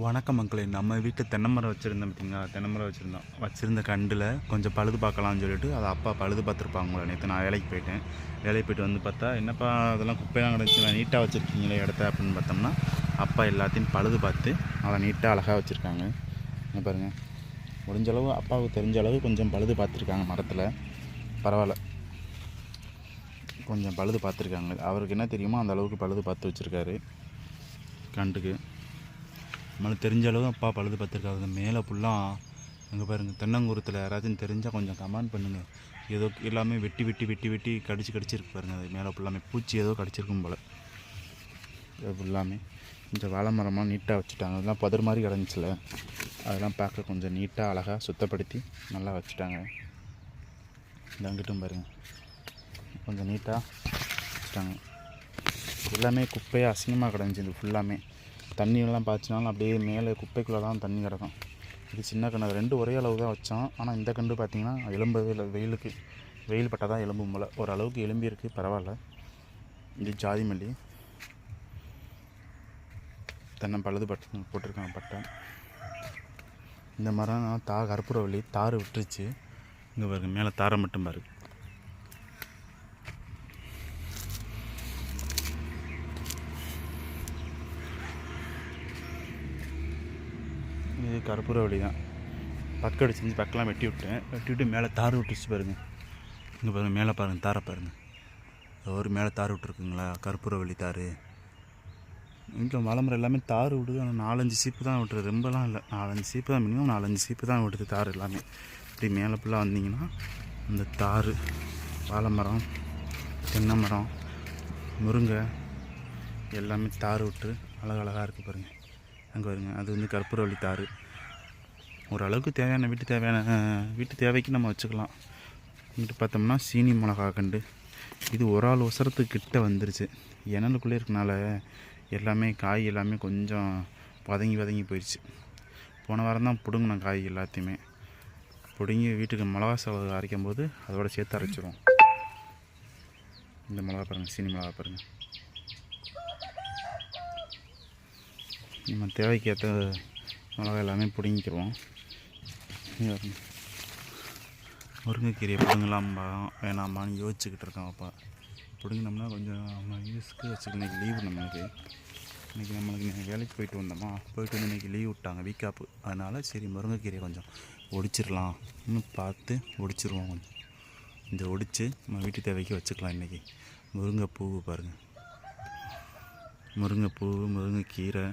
வணக்கம் மக்களே. நம்ம வீட்டு தென்னை மரம் வச்சுருந்தோம் பார்த்தீங்களா? தென்னை மரம் வச்சுருந்த கண்டில் கொஞ்சம் பழுது பார்க்கலாம்னு சொல்லிட்டு அதை அப்பா பழுது பார்த்துருப்பாங்களே. நேற்று நான் வேலைக்கு போயிட்டு வந்து பார்த்தா, என்னப்பா அதெல்லாம் குப்பையெல்லாம் கிடச்சி நீட்டாக வச்சுருக்கீங்களே இடத்த அப்படின்னு பார்த்தோம்னா, அப்பா எல்லாத்தையும் பழுது பார்த்து அதை நீட்டாக அழகாக வச்சுருக்காங்க. என்ன பாருங்கள், முடிஞ்சளவு அப்பாவுக்கு தெரிஞ்ச அளவு கொஞ்சம் பழுது பார்த்துருக்காங்க மரத்தில். பரவாயில்ல, கொஞ்சம் பழுது பார்த்துருக்காங்க. அவருக்கு என்ன தெரியுமோ அந்த அளவுக்கு பழுது பார்த்து வச்சுருக்காரு கண்டுக்கு. நம்மளுக்கு தெரிஞ்ச அளவு அப்பா பழுது பார்த்துருக்காங்க. மேலே ஃபுல்லாக அங்கே பாருங்கள், தென்னங்குருத்தில் யாராச்சும் தெரிஞ்சால் கொஞ்சம் கமெண்ட் பண்ணுங்கள். ஏதோ எல்லாமே வெட்டி கடிச்சிருக்கு பாருங்கள். அது மேலே ஃபுல்லாமே பூச்சி ஏதோ கடிச்சிருக்கும் போல். ஃபுல்லாமே இந்த வாழை மரமாக நீட்டாக வச்சுட்டாங்க. அதெல்லாம் பதர் மாதிரி கிடந்துச்சில்ல, அதெல்லாம் பார்க்க கொஞ்சம் நீட்டாக அழகாக சுத்தப்படுத்தி நல்லா வச்சுட்டாங்க. இந்த அங்கிட்டும் பாருங்கள், கொஞ்சம் நீட்டாக வச்சுட்டாங்க. எல்லாமே குப்பையாக அசிங்கமாக கிடந்துச்சு. இது ஃபுல்லாமே தண்ணியெல்லாம் பாய்ச்சினாலும் அப்படியே மேலே குப்பைக்குள்ளே தான் தண்ணி கிடக்கும். இது சின்ன கண்டு, அது ரெண்டு ஒரே அளவு தான் வச்சோம். ஆனால் இந்த கண்டு பார்த்திங்கன்னா எலும்பவே இல்லை. வெயில் பட்டால் தான் எலும்பும் போல். ஓரளவுக்கு எலும்பி இருக்குது, பரவாயில்ல. இது ஜாதி மல்லி, தென்னை பழுது போட்டிருக்காங்க பட்டை. இந்த மரம் கற்பூரவள்ளி தார் விட்டுருச்சு. இங்கே பாருங்க, மேலே தாரை மட்டும் பாருங்க. இது கற்பூரவள்ளி தான். பக்கம் அடிச்சு பக்கெல்லாம் வெட்டி விட்டு மேலே தார் விட்டுச்சு பாருங்கள். இங்கே பாருங்கள், மேலே பாருங்கள், தாரை பாருங்கள். ஒரு மேலே தார் விட்டுருக்குங்களா, கற்பூரவள்ளி தார். இங்கே மலைமரம் எல்லாமே தார் விடுது. ஆனால் 4-5 சீப்பு தான் விட்டுருது, ரொம்பலாம் இல்லை. 4-5 சீப்பு தான், மினிமம் 4-5 சீப்பு தான் விடுது தார் எல்லாமே. இப்படி மேலே ஃபுல்லாக வந்தீங்கன்னா அந்த தார், வாழை மரம், தென்னை மரம், முருங்கை எல்லாமே தார் விட்டு அழகழகாக இருக்குது பாருங்கள். அங்கே வருங்க, அது வந்து கற்பூரவள்ளி தார். ஓரளவுக்கு தேவையான வீட்டு தேவைக்கு நம்ம வச்சுக்கலாம். இங்கிட்டு பார்த்தோம்னா சீனி மிளகா கண்டு. இது ஒரு ஆள் ஒசரத்துக்கிட்ட வந்துருச்சு. இனலுக்குள்ளே இருக்கனால எல்லாமே காய் எல்லாமே கொஞ்சம் வதங்கி போயிடுச்சு. போன வாரம் தான் பிடுங்கினேன் காய் எல்லாத்தையுமே. பிடுங்கி வீட்டுக்கு மிளகா செலவு அரைக்கும் போது அதோட சேர்த்து அரைச்சிரும். இந்த மிளகா பாருங்கள், சீனி மிளகா பாருங்கள். நம்ம தேவைக்கு ஏற்ற மிளகா எல்லாமே பிடுங்கிக்கிறோம். முருங்கைக்கீரையை பிடுங்கலாம்பா வேணாம்பான்னு யோசிச்சுக்கிட்டு இருக்கோம் அப்பா. பிடுங்கினோம்னா கொஞ்சம் நம்ம யூஸ்க்கு வச்சுக்க. இன்றைக்கி லீவு நம்மளுக்கு. நம்மளுக்கு வேலைக்கு போயிட்டு வந்து இன்றைக்கி லீவ் விட்டாங்க, வீக்காப்பு. அதனால் சரி முருங்கைக்கீரையை கொஞ்சம் ஒடிச்சிடலாம்னு பார்த்து ஒடிச்சிருவோம். கொஞ்சம் இந்த ஒடிச்சு நம்ம வீட்டு தேவைக்கு வச்சுக்கலாம். இன்றைக்கி முருங்கைப்பூ பாருங்கள், முருங்கைப்பூ, முருங்கைக்கீரை,